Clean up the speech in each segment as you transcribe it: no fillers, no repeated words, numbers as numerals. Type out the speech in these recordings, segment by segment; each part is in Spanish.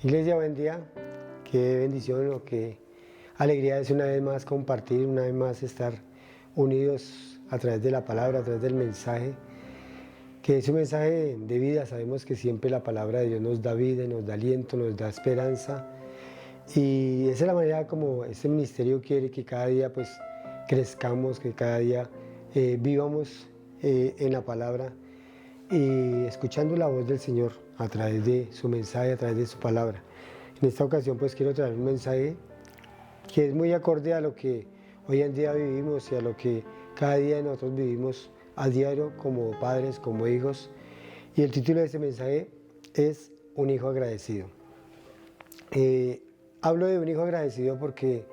Iglesia, buen día. Qué bendición o qué alegría es una vez más compartir, una vez más estar unidos a través de la palabra, a través del mensaje, que es un mensaje de vida. Sabemos que siempre la palabra de Dios nos da vida, nos da aliento, nos da esperanza. Y esa es la manera como este ministerio quiere que cada día pues crezcamos, que cada día vivamos en la palabra y escuchando la voz del Señor a través de su mensaje, a través de su palabra. En esta ocasión pues quiero traer un mensaje que es muy acorde a lo que hoy en día vivimos y a lo que cada día nosotros vivimos a diario como padres, como hijos. Y el título de este mensaje es Un hijo agradecido. Hablo de un hijo agradecido porque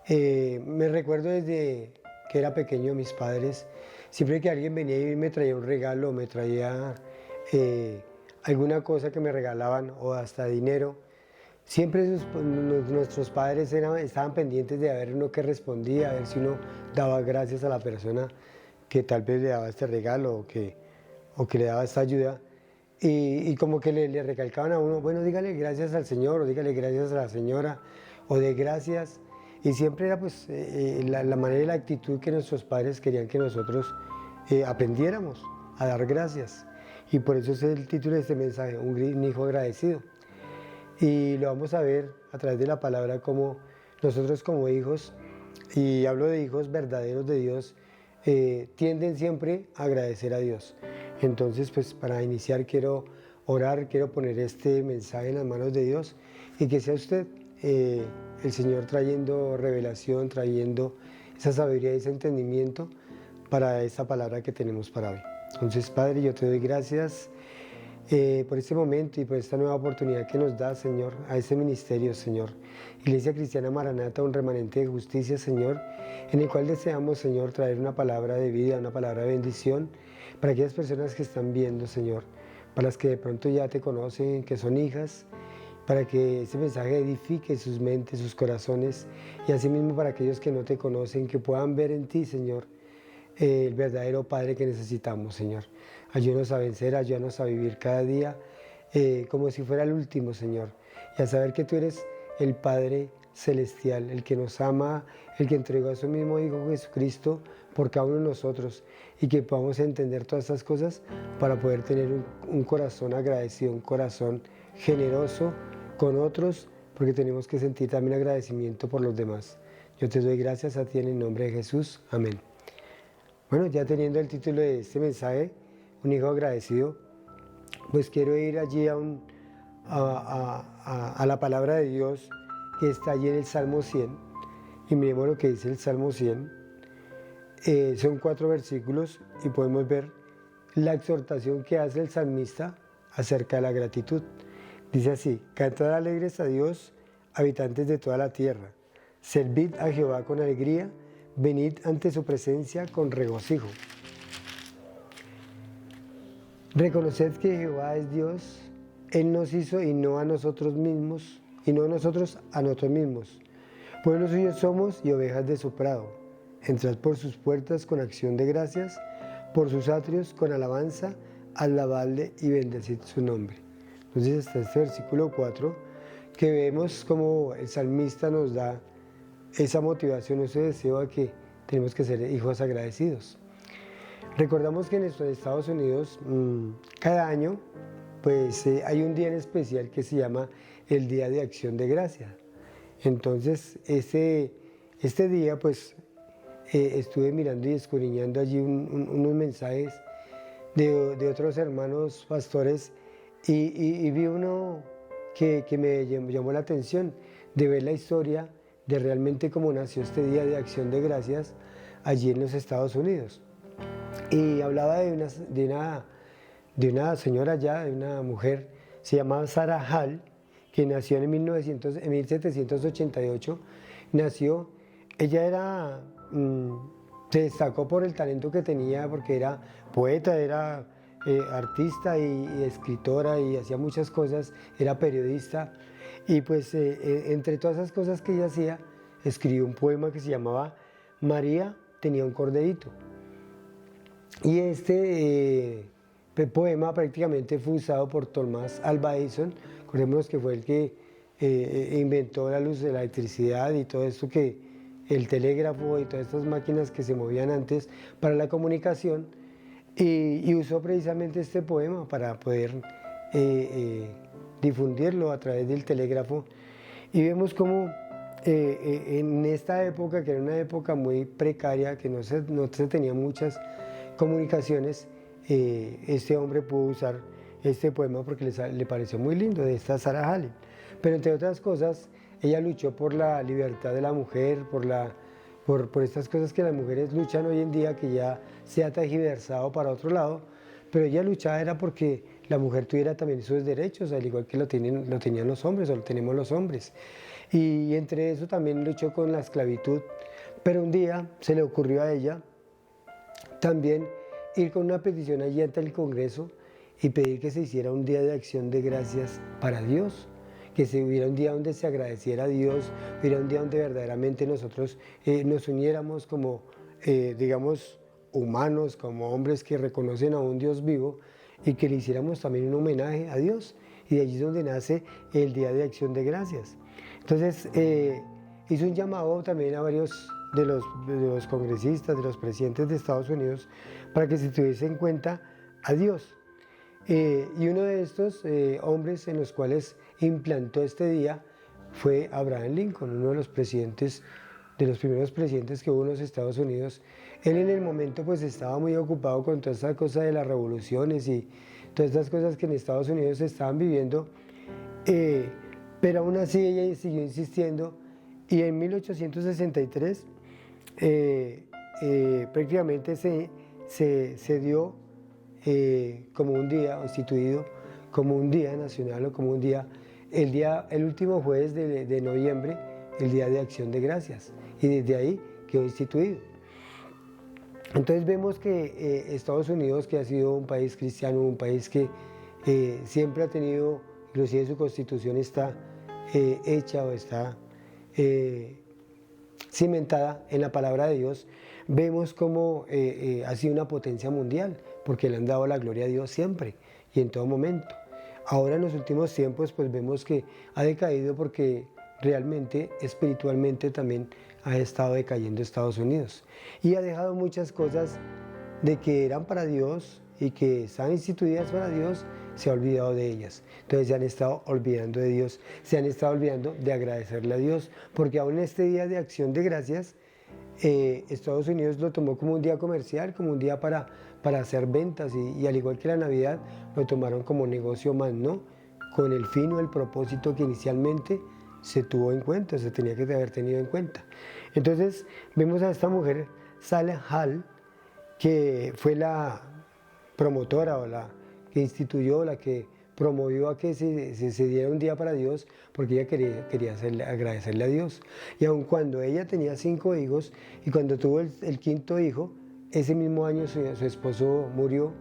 me recuerdo desde que era pequeño mis padres, siempre que alguien venía y me traía un regalo, me traía alguna cosa que me regalaban o hasta dinero, siempre nuestros padres estaban pendientes de a ver uno qué respondía, a ver si uno daba gracias a la persona que tal vez le daba este regalo o que le daba esta ayuda. Y como que le recalcaban a uno, bueno, dígale gracias al Señor, o dígale gracias a la señora, o de gracias. Y siempre era pues la manera y la actitud que nuestros padres querían que nosotros aprendiéramos a dar gracias. Y por eso es el título de este mensaje, un hijo agradecido. Y lo vamos a ver a través de la palabra como nosotros como hijos, y hablo de hijos verdaderos de Dios, tienden siempre a agradecer a Dios. Entonces, pues para iniciar quiero orar, quiero poner este mensaje en las manos de Dios y que sea usted el Señor trayendo revelación, trayendo esa sabiduría y ese entendimiento para esta palabra que tenemos para hoy. Entonces, Padre, yo te doy gracias por este momento y por esta nueva oportunidad que nos da, Señor, a este ministerio, Señor. Iglesia Cristiana Maranata, un remanente de justicia, Señor, en el cual deseamos, Señor, traer una palabra de vida, una palabra de bendición para aquellas personas que están viendo, Señor, para las que de pronto ya te conocen, que son hijas, para que este mensaje edifique sus mentes, sus corazones, y asimismo para aquellos que no te conocen, que puedan ver en ti, Señor, el verdadero Padre que necesitamos, Señor. Ayúdanos a vencer, ayúdanos a vivir cada día como si fuera el último, Señor, y a saber que tú eres el Padre celestial, el que nos ama, el que entregó a su mismo Hijo Jesucristo por cada uno de nosotros, y que podamos entender todas estas cosas para poder tener un corazón agradecido, un corazón generoso con otros, porque tenemos que sentir también agradecimiento por los demás. Yo te doy gracias a ti en el nombre de Jesús. Amén. Bueno, ya teniendo el título de este mensaje, un hijo agradecido, pues quiero ir allí a la palabra de Dios que está allí en el Salmo 100, y miremos lo que dice el Salmo 100. Son 4 versículos y podemos ver la exhortación que hace el salmista acerca de la gratitud. Dice así: cantad alegres a Dios, habitantes de toda la tierra, servid a Jehová con alegría, venid ante su presencia con regocijo. Reconoced que Jehová es Dios, Él nos hizo y no a nosotros mismos, y no nosotros a nosotros mismos. Pueblo suyo somos y ovejas de su prado. Entrad por sus puertas con acción de gracias, por sus atrios con alabanza, alabadle y bendecid su nombre. Entonces hasta este versículo 4, que vemos como el salmista nos da esa motivación, ese deseo a que tenemos que ser hijos agradecidos. Recordamos que en Estados Unidos cada año pues hay un día en especial que se llama el Día de Acción de Gracias. Entonces este día pues estuve mirando y escudriñando allí unos mensajes de otros hermanos pastores y vi uno que me llamó la atención, de ver la historia de realmente cómo nació este Día de Acción de Gracias allí en los Estados Unidos. Y hablaba de una señora ya, de una mujer, se llamaba Sarah Hall, que nació en 1788, nació, ella se destacó por el talento que tenía, porque era poeta, era artista y escritora, y hacía muchas cosas, era periodista, y pues entre todas esas cosas que ella hacía, escribió un poema que se llamaba María tenía un corderito. Y este poema prácticamente fue usado por Thomas Alva Edison Acordémonos que fue el que inventó la luz de la electricidad y todo esto, que el telégrafo y todas estas máquinas que se movían antes para la comunicación, y usó precisamente este poema para poder difundirlo a través del telégrafo. Y vemos cómo en esta época, que era una época muy precaria, que no se tenían muchas comunicaciones, este hombre pudo usar este poema porque le pareció muy lindo, de esta Sarah Halley. Pero entre otras cosas, ella luchó por la libertad de la mujer, por estas cosas que las mujeres luchan hoy en día, que ya se ha tergiversado para otro lado, pero ella luchaba era porque la mujer tuviera también sus derechos, al igual que lo tenían los hombres, o lo tenemos los hombres. Y entre eso también luchó con la esclavitud, pero un día se le ocurrió a ella también ir con una petición allí ante el Congreso y pedir que se hiciera un día de acción de gracias para Dios, que se hubiera un día donde se agradeciera a Dios, hubiera un día donde verdaderamente nosotros nos uniéramos como, digamos, humanos, como hombres que reconocen a un Dios vivo, y que le hiciéramos también un homenaje a Dios. Y de allí es donde nace el Día de Acción de Gracias. Entonces, hizo un llamado también a varios de los congresistas, de los presidentes de Estados Unidos, para que se tuviese en cuenta a Dios. Y uno de estos hombres en los cuales implantó este día fue Abraham Lincoln, uno de los presidentes, de los primeros presidentes que hubo en los Estados Unidos. Él en el momento pues estaba muy ocupado con toda esta cosa de las revoluciones y todas estas cosas que en Estados Unidos se estaban viviendo, pero aún así ella siguió insistiendo, y en 1863 prácticamente se dio como un día instituido, como un día nacional, o como un día, el último jueves de noviembre, el Día de Acción de Gracias, y desde ahí quedó instituido. Entonces vemos que Estados Unidos, que ha sido un país cristiano, un país que siempre ha tenido, inclusive su constitución está hecha o está cimentada en la palabra de Dios, vemos cómo ha sido una potencia mundial, porque le han dado la gloria a Dios siempre y en todo momento. Ahora en los últimos tiempos pues vemos que ha decaído, porque realmente espiritualmente también ha estado decayendo Estados Unidos, y ha dejado muchas cosas de que eran para Dios y que estaban instituidas para Dios, se ha olvidado de ellas. Entonces se han estado olvidando de Dios, se han estado olvidando de agradecerle a Dios, porque aún en este Día de Acción de Gracias, Estados Unidos lo tomó como un día comercial, como un día para hacer ventas, y al igual que la Navidad, lo tomaron como negocio más, ¿no? Con el fin o el propósito que inicialmente se tuvo en cuenta, se tenía que haber tenido en cuenta. Entonces vemos a esta mujer, Sarah Hall, que fue la promotora o la que instituyó, la que promovió a que se diera un día para Dios, porque ella quería agradecerle a Dios. Y aun cuando ella tenía 5 hijos, y cuando tuvo el quinto hijo, ese mismo año su esposo murió,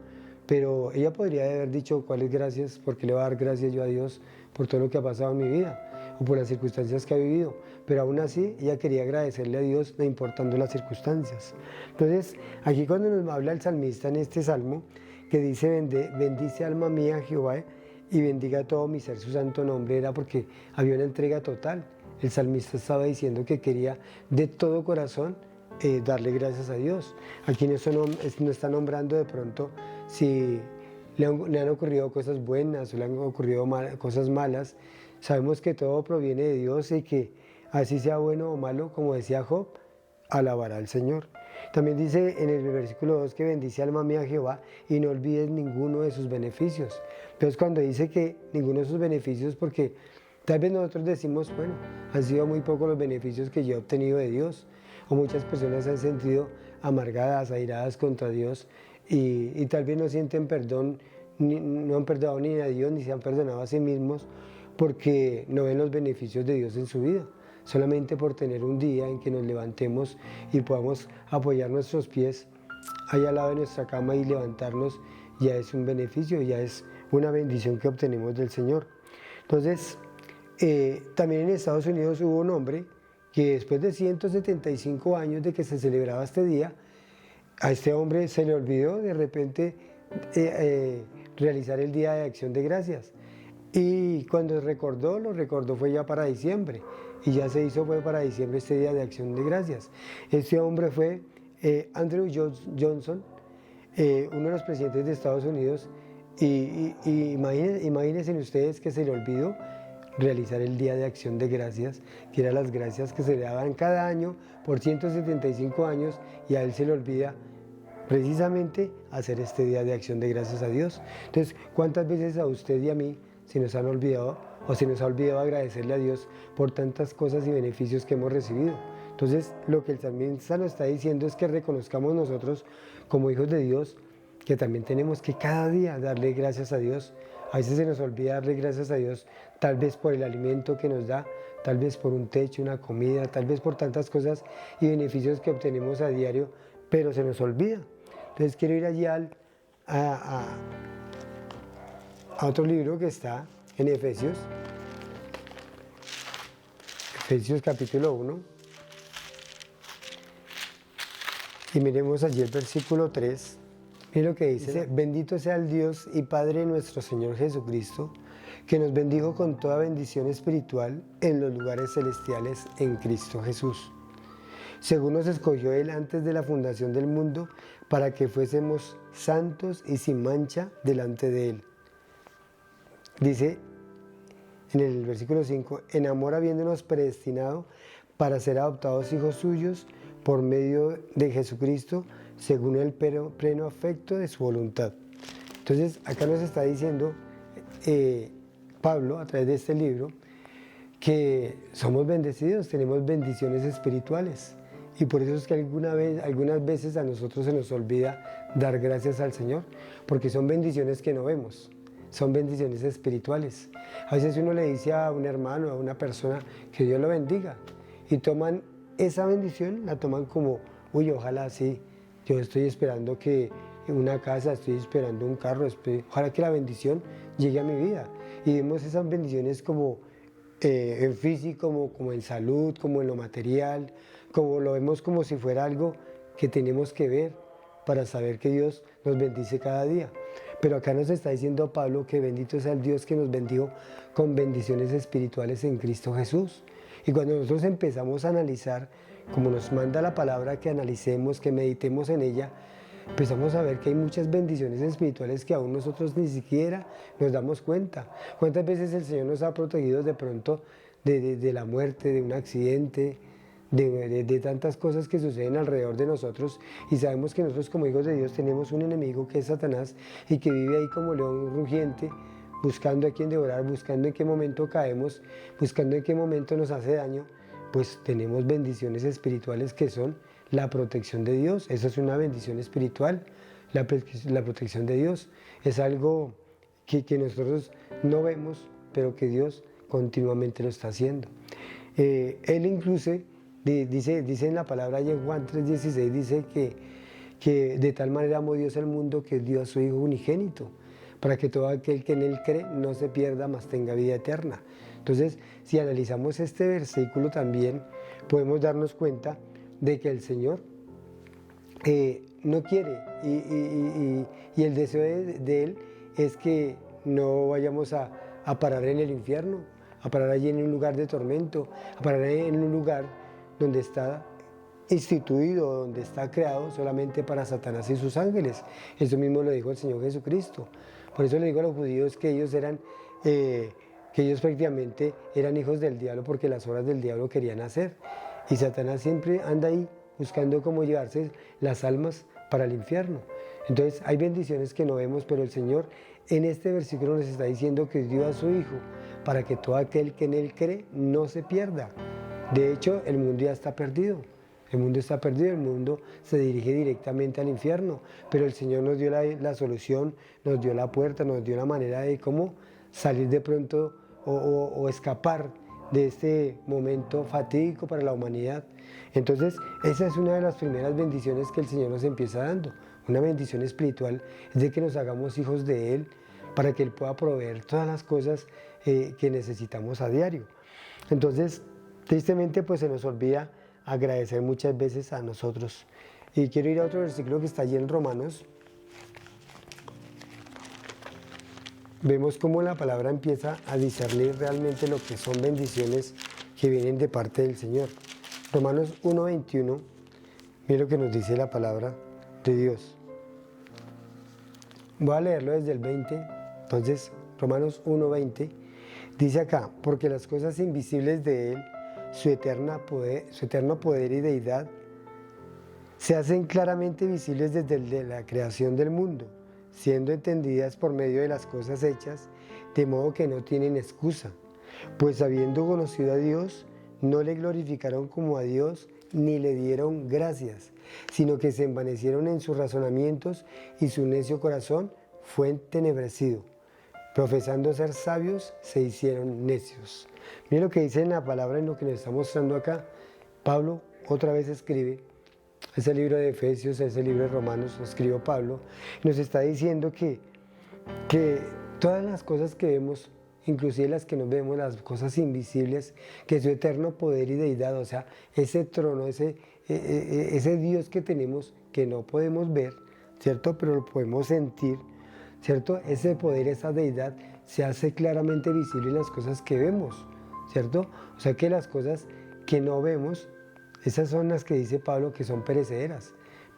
pero ella podría haber dicho: ¿cuáles gracias? ¿Por qué le voy a dar gracias yo a Dios por todo lo que ha pasado en mi vida, o por las circunstancias que ha vivido? Pero aún así ella quería agradecerle a Dios, no importando las circunstancias. Entonces aquí cuando nos habla el salmista en este salmo, que dice: bendice alma mía Jehová, y bendiga todo mi ser su santo nombre, era porque había una entrega total. El salmista estaba diciendo que quería de todo corazón darle gracias a Dios. Aquí no está nombrando de pronto si le han ocurrido cosas buenas o le han ocurrido cosas malas. Sabemos que todo proviene de Dios, y que así sea bueno o malo, como decía Job, alabará al Señor. También dice en el versículo 2 que bendice alma mía a Jehová y no olvides ninguno de sus beneficios. Entonces cuando dice que ninguno de sus beneficios, porque tal vez nosotros decimos: bueno, han sido muy pocos los beneficios que yo he obtenido de Dios, o muchas personas se han sentido amargadas, airadas contra Dios, y tal vez no sienten perdón, no han perdonado ni a Dios, ni se han perdonado a sí mismos, porque no ven los beneficios de Dios en su vida. Solamente por tener un día en que nos levantemos y podamos apoyar nuestros pies ahí al lado de nuestra cama y levantarnos, ya es un beneficio, ya es una bendición que obtenemos del Señor. Entonces, también en Estados Unidos hubo un hombre que después de 175 años de que se celebraba este día, a este hombre se le olvidó de repente realizar el Día de Acción de Gracias. Y cuando lo recordó fue ya para diciembre. Y ya se hizo, fue para diciembre este Día de Acción de Gracias. Este hombre fue Andrew Johnson, uno de los presidentes de Estados Unidos. Y imagínense ustedes que se le olvidó realizar el Día de Acción de Gracias, que eran las gracias que se le daban cada año por 175 años, y a él se le olvida precisamente hacer este Día de Acción de Gracias a Dios. Entonces, ¿cuántas veces a usted y a mí se nos han olvidado o se nos ha olvidado agradecerle a Dios por tantas cosas y beneficios que hemos recibido? Entonces, lo que el salmista nos está diciendo es que reconozcamos nosotros como hijos de Dios que también tenemos que cada día darle gracias a Dios. A veces se nos olvida darle gracias a Dios, tal vez por el alimento que nos da, tal vez por un techo, una comida, tal vez por tantas cosas y beneficios que obtenemos a diario, pero se nos olvida. Entonces quiero ir allí a otro libro que está en Efesios capítulo 1, y miremos allí el versículo 3. Mira lo que dice: bendito sea el Dios y Padre de nuestro Señor Jesucristo, que nos bendijo con toda bendición espiritual en los lugares celestiales en Cristo Jesús, según nos escogió Él antes de la fundación del mundo, para que fuésemos santos y sin mancha delante de Él. Dice en el versículo 5, en amor habiéndonos predestinado para ser adoptados hijos suyos por medio de Jesucristo, según el pleno afecto de su voluntad. Entonces, acá nos está diciendo Pablo, a través de este libro, que somos bendecidos, tenemos bendiciones espirituales. Y por eso es que algunas veces a nosotros se nos olvida dar gracias al Señor, porque son bendiciones que no vemos, son bendiciones espirituales. A veces uno le dice a un hermano, a una persona, que Dios lo bendiga, y toman esa bendición, la toman como, uy, ojalá sí, yo estoy esperando que una casa, estoy esperando un carro, ojalá que la bendición llegue a mi vida. Y vemos esas bendiciones como en físico, como en salud, como en lo material, como lo vemos como si fuera algo que tenemos que ver para saber que Dios nos bendice cada día. Pero acá nos está diciendo Pablo que bendito sea el Dios que nos bendijo con bendiciones espirituales en Cristo Jesús. Y cuando nosotros empezamos a analizar, como nos manda la palabra que analicemos, que meditemos en ella, empezamos a ver que hay muchas bendiciones espirituales que aún nosotros ni siquiera nos damos cuenta. ¿Cuántas veces el Señor nos ha protegido de pronto de la muerte, de un accidente, de tantas cosas que suceden alrededor de nosotros? Y sabemos que nosotros como hijos de Dios tenemos un enemigo que es Satanás y que vive ahí como león rugiente, buscando a quien devorar, buscando en qué momento caemos, buscando en qué momento nos hace daño. Pues tenemos bendiciones espirituales que son la protección de Dios. Esa es una bendición espiritual, la protección de Dios. Es algo que nosotros no vemos, pero que Dios continuamente lo está haciendo. Él incluso dice en la palabra y en Juan 3:16, dice que de tal manera amó Dios al mundo que dio a su Hijo unigénito, para que todo aquel que en Él cree no se pierda, mas tenga vida eterna. Entonces, si analizamos este versículo también, podemos darnos cuenta de que el Señor no quiere, y el deseo de Él es que no vayamos a parar en el infierno, a parar allí en un lugar de tormento, a parar en un lugar donde está instituido, donde está creado solamente para Satanás y sus ángeles. Eso mismo lo dijo el Señor Jesucristo. Por eso le digo a los judíos que ellos prácticamente eran hijos del diablo, porque las obras del diablo querían hacer. Y Satanás siempre anda ahí buscando cómo llevarse las almas para el infierno. Entonces hay bendiciones que no vemos, pero el Señor en este versículo nos está diciendo que dio a su Hijo para que todo aquel que en Él cree no se pierda. De hecho, el mundo ya está perdido. El mundo está perdido, el mundo se dirige directamente al infierno, pero el Señor nos dio la solución, nos dio la puerta, nos dio la manera de cómo salir de pronto o escapar de este momento fatídico para la humanidad. Entonces, esa es una de las primeras bendiciones que el Señor nos empieza dando. Una bendición espiritual es de que nos hagamos hijos de Él, para que Él pueda proveer todas las cosas que necesitamos a diario. Entonces, tristemente, pues se nos olvida agradecer muchas veces a nosotros. Y quiero ir a otro versículo que está allí en Romanos. vemos cómo la palabra empieza a discernir realmente lo que son bendiciones que vienen de parte del Señor. Romanos 1:21, mira lo que nos dice la palabra de Dios. Voy a leerlo desde el 20, entonces Romanos 1:20 dice acá, porque las cosas invisibles de Él, su eterno poder y deidad, se hacen claramente visibles desde la creación del mundo, siendo entendidas por medio de las cosas hechas, de modo que no tienen excusa, pues habiendo conocido a Dios, no le glorificaron como a Dios, ni le dieron gracias, sino que se envanecieron en sus razonamientos y su necio corazón fue entenebrecido. Profesando ser sabios, se hicieron necios. Miren lo que dice en la palabra, en lo que nos está mostrando acá. Pablo otra vez escribe, ese libro de Efesios, ese libro de Romanos, lo escribió Pablo, nos está diciendo que todas las cosas que vemos, inclusive las que no vemos, las cosas invisibles, que su eterno poder y deidad, o sea, ese trono, ese Dios que tenemos, que no podemos ver, ¿cierto? Pero lo podemos sentir, ¿cierto? Ese poder, esa deidad, se hace claramente visible en las cosas que vemos, ¿cierto? O sea que las cosas que no vemos, esas son las que dice Pablo que son perecederas,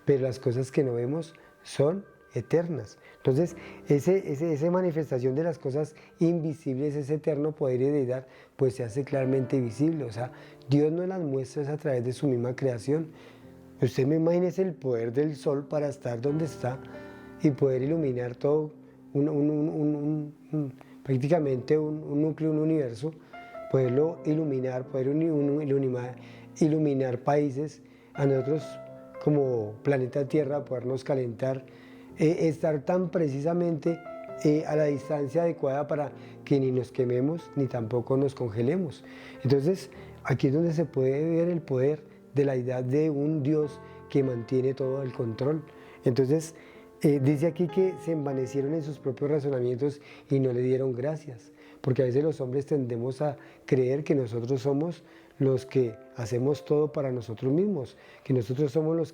pero las cosas que no vemos son eternas. Entonces, esa manifestación de las cosas invisibles, ese eterno poder y deidad, pues se hace claramente visible. O sea, Dios nos las muestra a través de su misma creación. Usted me imagínese el poder del sol para estar donde está y poder iluminar todo, prácticamente un núcleo, un universo, poderlo iluminar, poder iluminar países, a nosotros como planeta Tierra, podernos calentar, estar tan precisamente a la distancia adecuada para que ni nos quememos ni tampoco nos congelemos. Entonces, aquí es donde se puede ver el poder de la deidad de un Dios que mantiene todo el control. Entonces, dice aquí que se envanecieron en sus propios razonamientos y no le dieron gracias, porque a veces los hombres tendemos a creer que nosotros somos los que hacemos todo para nosotros mismos, que nosotros somos los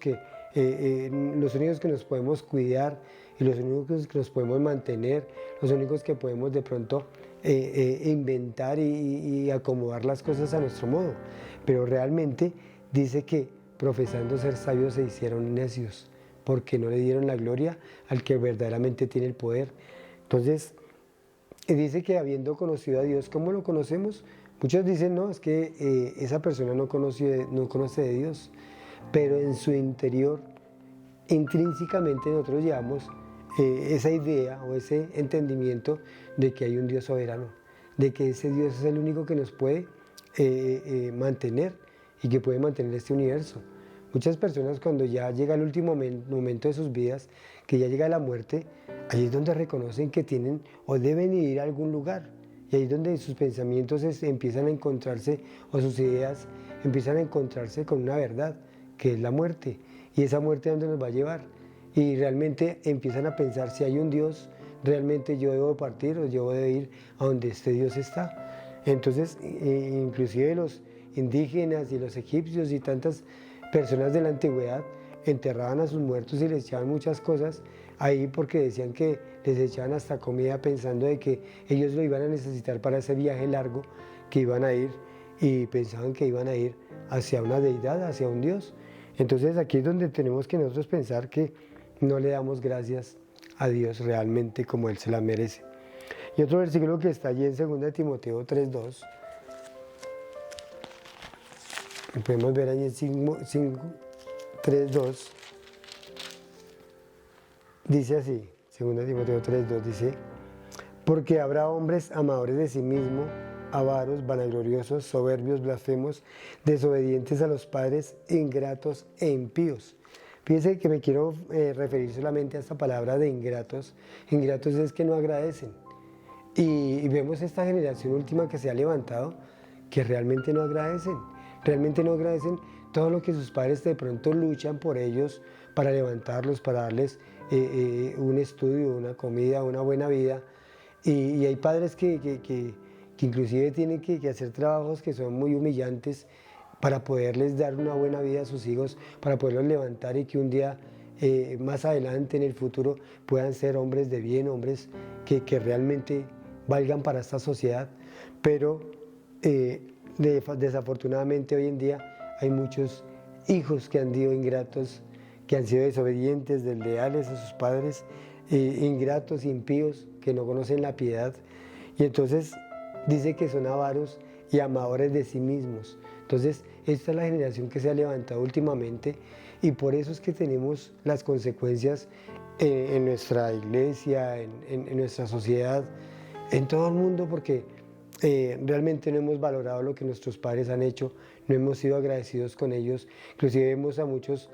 únicos que nos podemos cuidar y los únicos que nos podemos mantener, los únicos que podemos de pronto inventar y acomodar las cosas a nuestro modo. Pero realmente dice que profesando ser sabios se hicieron necios, porque no le dieron la gloria al que verdaderamente tiene el poder. Entonces, dice que habiendo conocido a Dios, ¿cómo lo conocemos? Muchos dicen, no, es que esa persona no conoce de Dios, pero en su interior, intrínsecamente nosotros llevamos esa idea o ese entendimiento de que hay un Dios soberano, de que ese Dios es el único que nos puede mantener y que puede mantener este universo. Muchas personas cuando ya llega el último momento de sus vidas, que ya llega la muerte, ahí es donde reconocen que tienen o deben ir a algún lugar. Y ahí es donde sus pensamientos empiezan a encontrarse, o sus ideas empiezan a encontrarse con una verdad, que es la muerte. Y esa muerte ¿a dónde nos va a llevar? Y realmente empiezan a pensar, si hay un Dios, realmente yo debo partir o yo debo ir a donde este Dios está. Entonces, inclusive los indígenas y los egipcios y tantas personas de la antigüedad enterraban a sus muertos y les echaban muchas cosas ahí porque decían que les echaban hasta comida pensando de que ellos lo iban a necesitar para ese viaje largo que iban a ir, y pensaban que iban a ir hacia una deidad, hacia un Dios. Entonces aquí es donde tenemos que nosotros pensar que no le damos gracias a Dios realmente como Él se la merece. Y otro versículo que está allí en 2 Timoteo 3:2, podemos ver ahí en 3:2, dice así, 2 Timoteo 3:2 dice, porque habrá hombres amadores de sí mismos, avaros, vanagloriosos, soberbios, blasfemos, desobedientes a los padres, ingratos e impíos. Fíjense que me quiero referir solamente a esta palabra de ingratos. Ingratos es que no agradecen. Y vemos esta generación última que se ha levantado, que realmente no agradecen. Realmente no agradecen todo lo que sus padres de pronto luchan por ellos, para levantarlos, para darles un estudio, una comida, una buena vida. Y hay padres que inclusive tienen que hacer trabajos que son muy humillantes para poderles dar una buena vida a sus hijos, para poderlos levantar y que un día más adelante en el futuro puedan ser hombres de bien, hombres que realmente valgan para esta sociedad, pero desafortunadamente hoy en día hay muchos hijos que han sido ingratos, que han sido desobedientes, desleales a sus padres, ingratos, impíos, que no conocen la piedad, y entonces dice que son avaros y amadores de sí mismos. Entonces, esta es la generación que se ha levantado últimamente, y por eso es que tenemos las consecuencias en nuestra iglesia, en nuestra sociedad, en todo el mundo, porque realmente no hemos valorado lo que nuestros padres han hecho, no hemos sido agradecidos con ellos. Inclusive vemos a muchos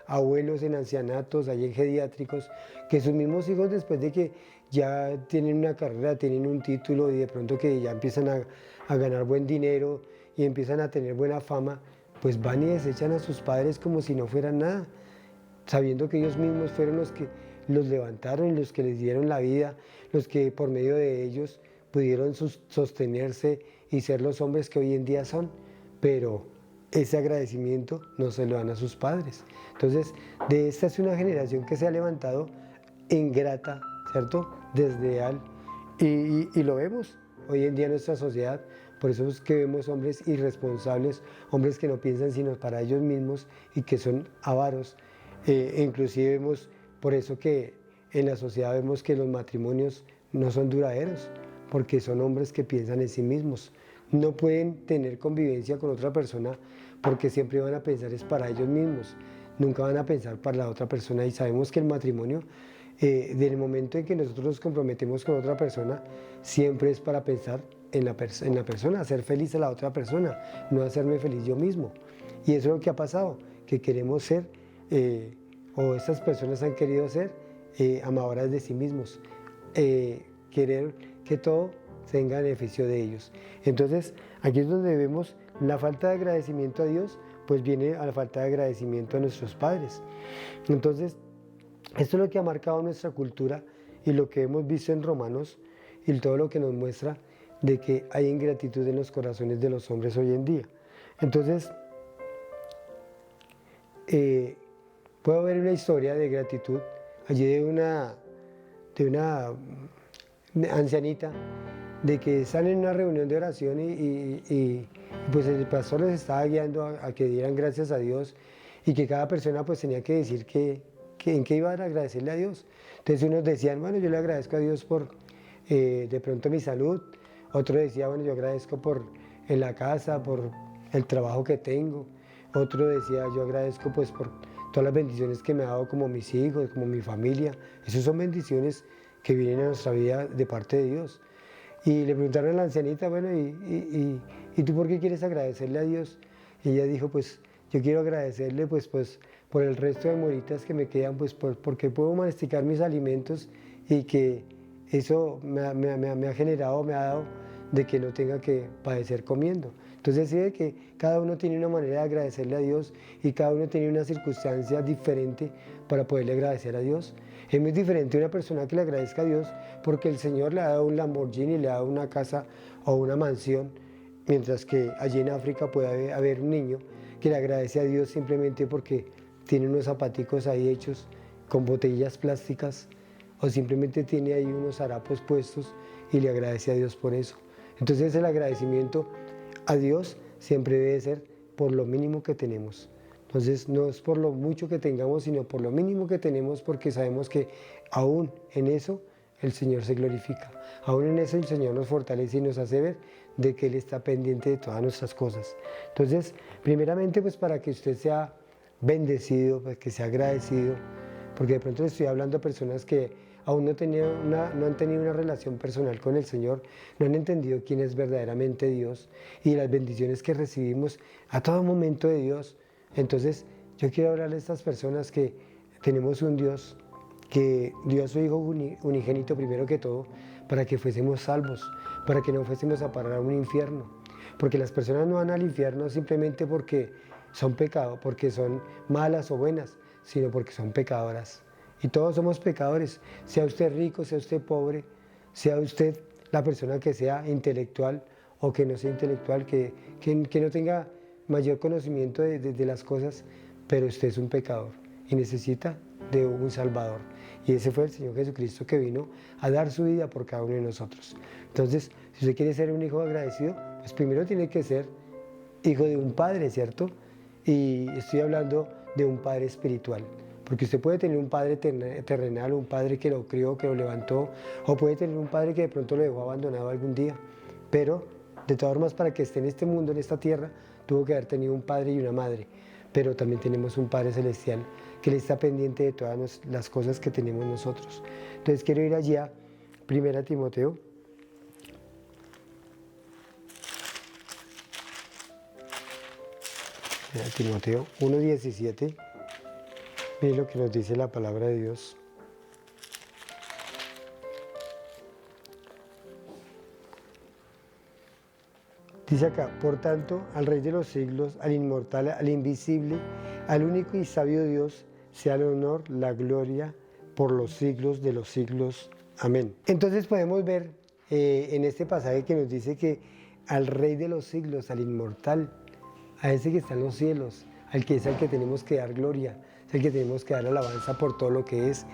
abuelos en ancianatos, allí en geriátricos, que sus mismos hijos, después de que ya tienen una carrera, tienen un título, y de pronto que ya empiezan a ganar buen dinero y empiezan a tener buena fama, pues van y desechan a sus padres como si no fueran nada, sabiendo que ellos mismos fueron los que los levantaron, los que les dieron la vida, los que por medio de ellos pudieron sostenerse y ser los hombres que hoy en día son. Pero ese agradecimiento no se lo dan a sus padres. Entonces, de esta es una generación que se ha levantado ingrata, ¿cierto? Desleal, y lo vemos hoy en día en nuestra sociedad. Por eso es que vemos hombres irresponsables, hombres que no piensan sino para ellos mismos y que son avaros. Inclusive vemos, por eso que en la sociedad vemos que los matrimonios no son duraderos, porque son hombres que piensan en sí mismos. No pueden tener convivencia con otra persona porque siempre van a pensar es para ellos mismos, nunca van a pensar para la otra persona. Y sabemos que el matrimonio, desde el momento en que nosotros nos comprometemos con otra persona, siempre es para pensar en la persona, hacer feliz a la otra persona, no hacerme feliz yo mismo. Y eso es lo que ha pasado, que queremos ser, o estas personas han querido ser, amadoras de sí mismos, querer que todo tenga beneficio de ellos. Entonces, aquí es donde vemos la falta de agradecimiento a Dios, pues viene a la falta de agradecimiento a nuestros padres. Entonces, esto es lo que ha marcado nuestra cultura y lo que hemos visto en Romanos, y todo lo que nos muestra de que hay ingratitud en los corazones de los hombres hoy en día. Entonces, puedo ver una historia de gratitud allí de una ancianita, de que salen en una reunión de oración y pues el pastor les estaba guiando a que dieran gracias a Dios, y que cada persona pues tenía que decir en qué iban a agradecerle a Dios. Entonces unos decían, bueno, yo le agradezco a Dios por de pronto mi salud. Otro decía, bueno, yo agradezco por en la casa, por el trabajo que tengo. Otro decía, yo agradezco pues por todas las bendiciones que me ha dado, como mis hijos, como mi familia. Esas son bendiciones que vienen a nuestra vida de parte de Dios. Y le preguntaron a la ancianita, bueno, ¿y tú por qué quieres agradecerle a Dios? Y ella dijo, pues yo quiero agradecerle pues por el resto de moritas que me quedan, pues porque puedo masticar mis alimentos, y que eso me ha generado, me ha dado de que no tenga que padecer comiendo. Entonces, sí, ve que cada uno tiene una manera de agradecerle a Dios, y cada uno tiene una circunstancia diferente para poderle agradecer a Dios. Es muy diferente una persona que le agradezca a Dios porque el Señor le ha dado un Lamborghini, le ha dado una casa o una mansión, mientras que allí en África puede haber un niño que le agradece a Dios simplemente porque tiene unos zapaticos ahí hechos con botellas plásticas, o simplemente tiene ahí unos harapos puestos y le agradece a Dios por eso. Entonces el agradecimiento a Dios siempre debe ser por lo mínimo que tenemos. Entonces no es por lo mucho que tengamos, sino por lo mínimo que tenemos, porque sabemos que aún en eso el Señor se glorifica. Aún en eso el Señor nos fortalece y nos hace ver de que Él está pendiente de todas nuestras cosas. Entonces, primeramente, pues para que usted sea bendecido, pues que sea agradecido, porque de pronto le estoy hablando a personas que aún no han tenido una relación personal con el Señor, no han entendido quién es verdaderamente Dios y las bendiciones que recibimos a todo momento de Dios. Entonces, yo quiero hablarle a estas personas que tenemos un Dios, que dio a su Hijo unigénito primero que todo, para que fuésemos salvos, para que no fuésemos a parar a un infierno. Porque las personas no van al infierno simplemente porque son pecados, porque son malas o buenas, sino porque son pecadoras. Y todos somos pecadores, sea usted rico, sea usted pobre, sea usted la persona que sea intelectual o que no sea intelectual, que no tenga mayor conocimiento de las cosas, pero usted es un pecador. y necesita de un Salvador. Y ese fue el Señor Jesucristo que vino a dar su vida por cada uno de nosotros. Entonces, si usted quiere ser un hijo agradecido, pues primero tiene que ser hijo de un padre, ¿cierto? Y estoy hablando de un padre espiritual. Porque usted puede tener un padre terrenal, un padre que lo crió, que lo levantó, o puede tener un padre que de pronto lo dejó abandonado algún día. Pero, de todas formas, para que esté en este mundo, en esta tierra, tuvo que haber tenido un padre y una madre. Pero también tenemos un Padre Celestial que le está pendiente de todas las cosas que tenemos nosotros. Entonces quiero ir allí a 1 Timoteo. Timoteo 1:17. Mire lo que nos dice la palabra de Dios. Dice acá: por tanto, al Rey de los siglos, al inmortal, al invisible, al único y sabio Dios, sea el honor, la gloria, por los siglos de los siglos. Amén. Entonces podemos ver en este pasaje que nos dice que al Rey de los siglos, al inmortal, a ese que está en los cielos, al que es al que tenemos que dar gloria, es al que tenemos que dar alabanza por todo lo que es,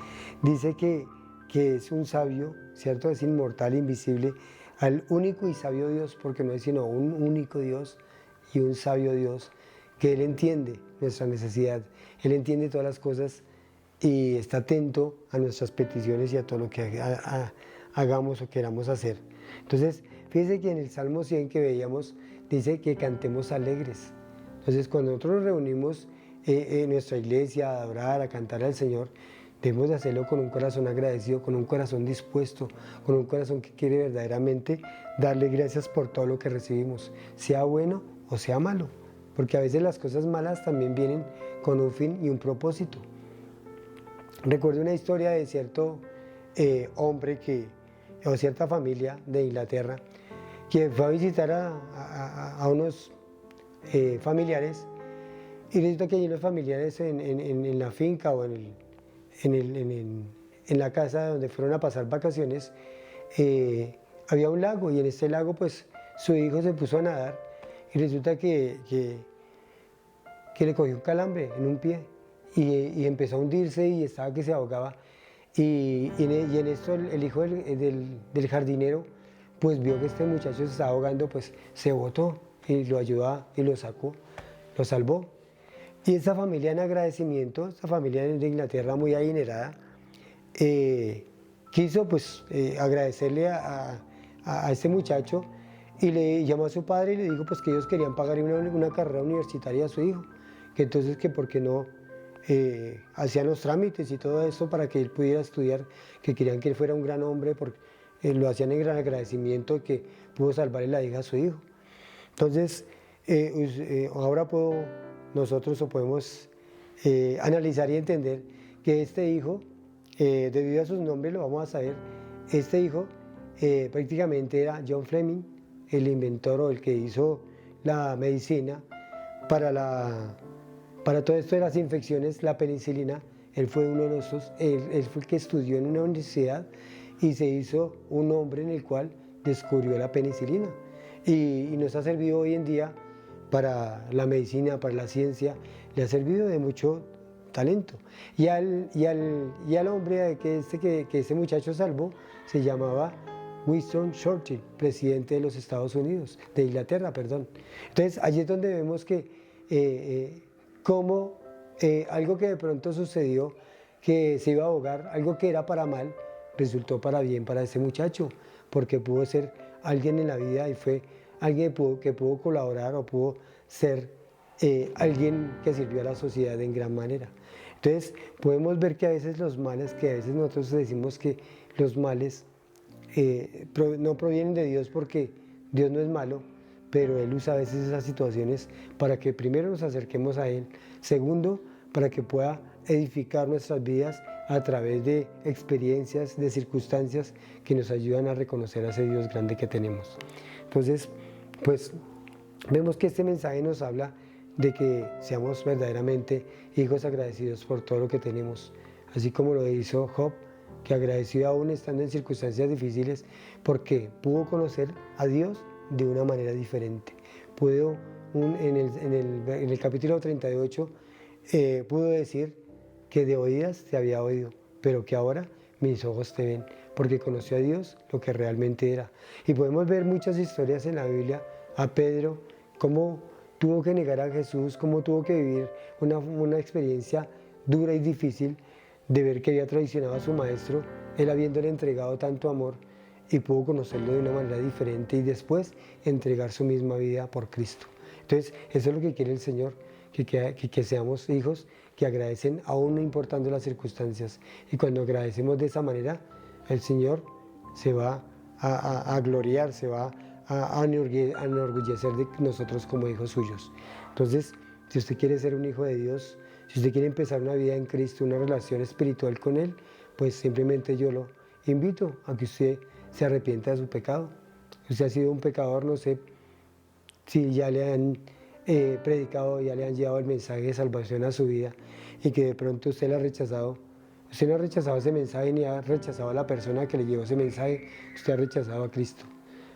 dice que es un sabio, ¿cierto? Es inmortal, invisible, al único y sabio Dios, porque no es sino un único Dios y un sabio Dios, que Él entiende nuestra necesidad, Él entiende todas las cosas y está atento a nuestras peticiones y a todo lo que hagamos o queramos hacer. Entonces, fíjense que en el Salmo 100 que veíamos, dice que cantemos alegres. Entonces, cuando nosotros nos reunimos en nuestra iglesia a adorar, a cantar al Señor, debemos de hacerlo con un corazón agradecido, con un corazón dispuesto, con un corazón que quiere verdaderamente darle gracias por todo lo que recibimos, sea bueno o sea malo, porque a veces las cosas malas también vienen con un fin y un propósito. Recuerdo una historia de cierto hombre o cierta familia de Inglaterra que fue a visitar a unos familiares, y resulta que allí los familiares en la finca o en la casa donde fueron a pasar vacaciones, había un lago, y en este lago pues su hijo se puso a nadar y resulta que le cogió un calambre en un pie y empezó a hundirse y estaba que se ahogaba. Y en esto el hijo del jardinero pues vio que este muchacho se estaba ahogando, pues se botó y lo ayudó y lo sacó, lo salvó. Y esta familia, en agradecimiento, esta familia de Inglaterra muy adinerada, quiso pues agradecerle a este muchacho, y le llamó a su padre y le dijo pues que ellos querían pagar una carrera universitaria a su hijo, que entonces que por qué no hacían los trámites y todo eso para que él pudiera estudiar, que querían que él fuera un gran hombre, porque lo hacían en gran agradecimiento de que pudo salvarle la hija a su hijo. Entonces, ahora nosotros podemos analizar y entender que este hijo, debido a sus nombres lo vamos a saber, este hijo prácticamente era John Fleming, el inventor o el que hizo la medicina para todo esto de las infecciones, la penicilina. Él fue uno de esos, él fue el que estudió en una universidad y se hizo un hombre en el cual descubrió la penicilina, y nos ha servido hoy en día para la medicina, para la ciencia, le ha servido de mucho talento. Y al hombre que este muchacho salvó se llamaba Winston Churchill, presidente de los Estados Unidos, de Inglaterra, perdón. Entonces, allí es donde vemos que cómo algo que de pronto sucedió, que se iba a ahogar, algo que era para mal, resultó para bien para ese muchacho, porque pudo ser alguien en la vida y fue alguien que pudo colaborar o pudo ser alguien que sirvió a la sociedad en gran manera. Entonces, podemos ver que a veces los males, que a veces nosotros decimos que los males no provienen de Dios, porque Dios no es malo, pero Él usa a veces esas situaciones para que primero nos acerquemos a Él, segundo, para que pueda edificar nuestras vidas a través de experiencias, de circunstancias que nos ayudan a reconocer a ese Dios grande que tenemos. Entonces, pues vemos que este mensaje nos habla de que seamos verdaderamente hijos agradecidos por todo lo que tenemos, así como lo hizo Job, que agradeció aún estando en circunstancias difíciles, porque pudo conocer a Dios de una manera diferente. En el capítulo 38 pudo decir que de oídas te había oído, pero que ahora mis ojos te ven, porque conoció a Dios lo que realmente era. Y podemos ver muchas historias en la Biblia, a Pedro, cómo tuvo que negar a Jesús, cómo tuvo que vivir una experiencia dura y difícil de ver que había traicionado a su maestro, él habiéndole entregado tanto amor, y pudo conocerlo de una manera diferente y después entregar su misma vida por Cristo. Entonces, eso es lo que quiere el Señor, que seamos hijos que agradecen aún no importando las circunstancias. Y cuando agradecemos de esa manera, el Señor se va a gloriar, se va a enorgullecer de nosotros como hijos suyos. Entonces, si usted quiere ser un hijo de Dios, si usted quiere empezar una vida en Cristo, una relación espiritual con Él, pues simplemente yo lo invito a que usted se arrepienta de su pecado. Usted ha sido un pecador, no sé si ya le han predicado, ya le han llevado el mensaje de salvación a su vida y que de pronto usted lo ha rechazado. Usted no ha rechazado ese mensaje ni ha rechazado a la persona que le llevó ese mensaje, usted ha rechazado a Cristo.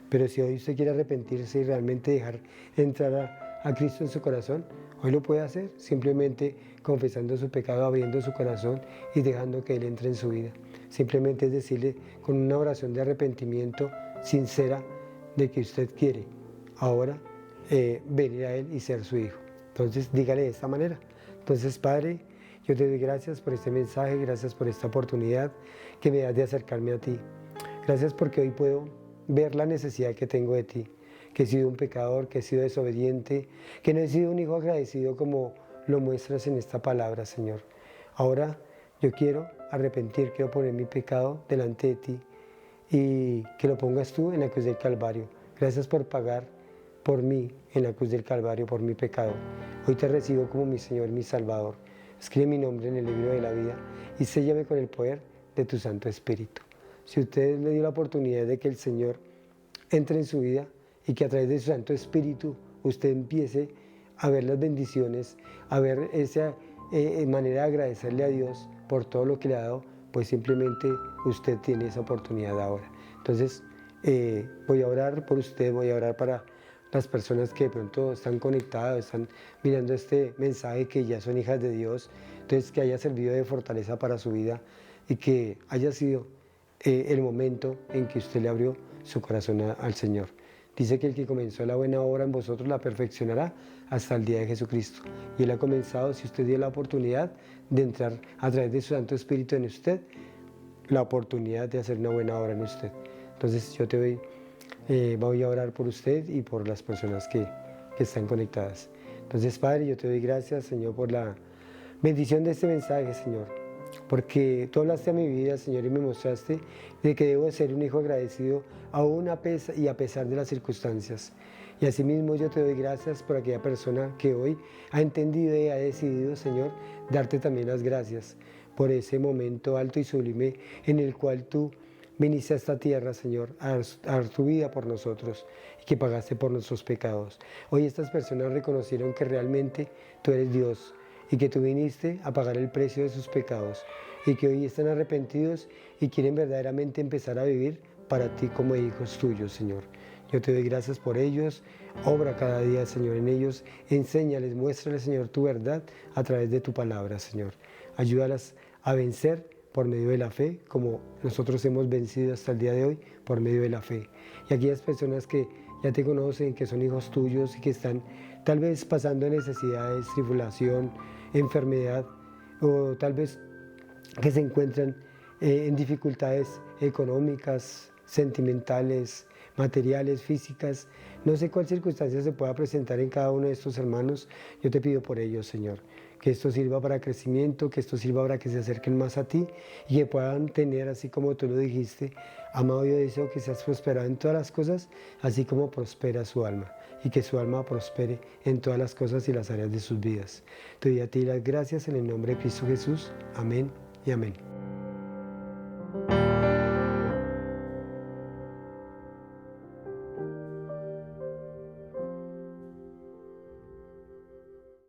Pero si hoy usted quiere arrepentirse y realmente dejar entrar a Cristo en su corazón, hoy lo puede hacer, simplemente confesando su pecado, abriendo su corazón y dejando que Él entre en su vida. Simplemente es decirle con una oración de arrepentimiento sincera de que usted quiere ahora venir a Él y ser su hijo. Entonces dígale de esta manera. Entonces, Padre, yo te doy gracias por este mensaje, gracias por esta oportunidad que me das de acercarme a ti. Gracias porque hoy puedo ver la necesidad que tengo de ti, que he sido un pecador, que he sido desobediente, que no he sido un hijo agradecido como lo muestras en esta palabra, Señor. Ahora yo quiero arrepentir, quiero poner mi pecado delante de ti y que lo pongas tú en la cruz del Calvario. Gracias por pagar por mí en la cruz del Calvario, por mi pecado. Hoy te recibo como mi Señor, mi Salvador. Escribe mi nombre en el libro de la vida y séllame con el poder de tu Santo Espíritu. Si usted le dio la oportunidad de que el Señor entre en su vida y que a través de su Santo Espíritu usted empiece a ver las bendiciones, a ver esa manera de agradecerle a Dios por todo lo que le ha dado, pues simplemente usted tiene esa oportunidad ahora. Entonces, voy a orar por usted, voy a orar para las personas que de pronto están conectadas, están mirando este mensaje, que ya son hijas de Dios, entonces que haya servido de fortaleza para su vida y que haya sido el momento en que usted le abrió su corazón al Señor. Dice que el que comenzó la buena obra en vosotros la perfeccionará hasta el día de Jesucristo. Y Él ha comenzado, si usted dio la oportunidad de entrar a través de su Santo Espíritu en usted, la oportunidad de hacer una buena obra en usted. Entonces yo voy a orar por usted y por las personas que están conectadas. Entonces, Padre, yo te doy gracias, Señor, por la bendición de este mensaje, Señor, porque tú hablaste a mi vida, Señor, y me mostraste de que debo de ser un hijo agradecido aún a pesar de las circunstancias. Y asimismo yo te doy gracias por aquella persona que hoy ha entendido y ha decidido, Señor, darte también las gracias por ese momento alto y sublime en el cual tú viniste a esta tierra, Señor, a dar tu vida por nosotros y que pagaste por nuestros pecados. Hoy estas personas reconocieron que realmente tú eres Dios y que tú viniste a pagar el precio de sus pecados y que hoy están arrepentidos y quieren verdaderamente empezar a vivir para ti como hijos tuyos, Señor. Yo te doy gracias por ellos, obra cada día, Señor, en ellos, enséñales, muéstrales, Señor, tu verdad a través de tu palabra, Señor. Ayúdalas a vencer por medio de la fe, como nosotros hemos vencido hasta el día de hoy, por medio de la fe. Y aquellas personas que ya te conocen, que son hijos tuyos y que están tal vez pasando necesidades, tribulación, enfermedad, o tal vez que se encuentran en dificultades económicas, sentimentales, materiales, físicas, no sé cuál circunstancia se pueda presentar en cada uno de estos hermanos, yo te pido por ellos, Señor, que esto sirva para crecimiento, que esto sirva para que se acerquen más a ti y que puedan tener, así como tú lo dijiste, amado, yo deseo que seas prosperado en todas las cosas, así como prospera su alma, y que su alma prospere en todas las cosas y las áreas de sus vidas. Te doy a ti las gracias en el nombre de Cristo Jesús. Amén y amén.